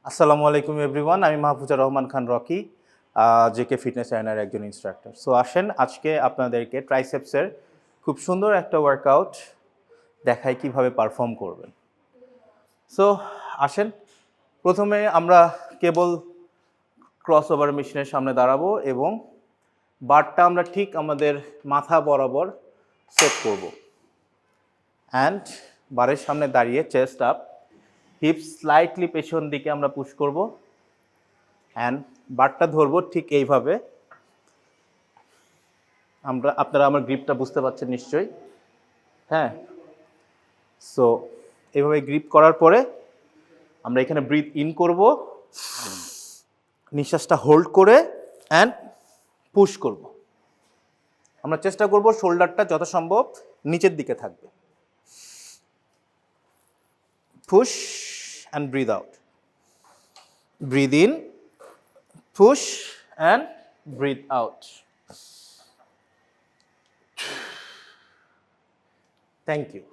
আসসালামু আলাইকুম এভরিওয়ান, আমি Mahfuzur Rahman Khan Rocky, JK fitness trainer একজন ইনস্ট্রাক্টর। সো আসেন আজকে আপনাদেরকে ট্রাইসেপসের খুব সুন্দর একটা ওয়ার্কআউট দেখাই কিভাবে পারফর্ম করবেন। সো আসেন, প্রথমে আমরা কেবল ক্রস ওভার মেশিনের সামনে দাঁড়াবো এবং বারটা আমরা ঠিক আমাদের মাথা বরাবর সেট করব। অ্যান্ড বারের সামনে দাঁড়িয়ে চেস্ট আপ, হিপস স্লাইটলি পেছন দিকে আমরা পুশ করব অ্যান্ড বারটা ধরবো ঠিক এইভাবে। আপনারা আমার গ্রিপটা বুঝতে পারছেন নিশ্চয়ই, হ্যাঁ। সো এইভাবে গ্রিপ করার পরে আমরা এখানে ব্রিথ ইন করব, নিঃশ্বাসটা হোল্ড করে অ্যান্ড পুশ করব। আমরা চেষ্টা করব শোল্ডারটা যত সম্ভব নিচের দিকে থাকবে। Push and breathe out, breathe in, push and breathe out. Thank you.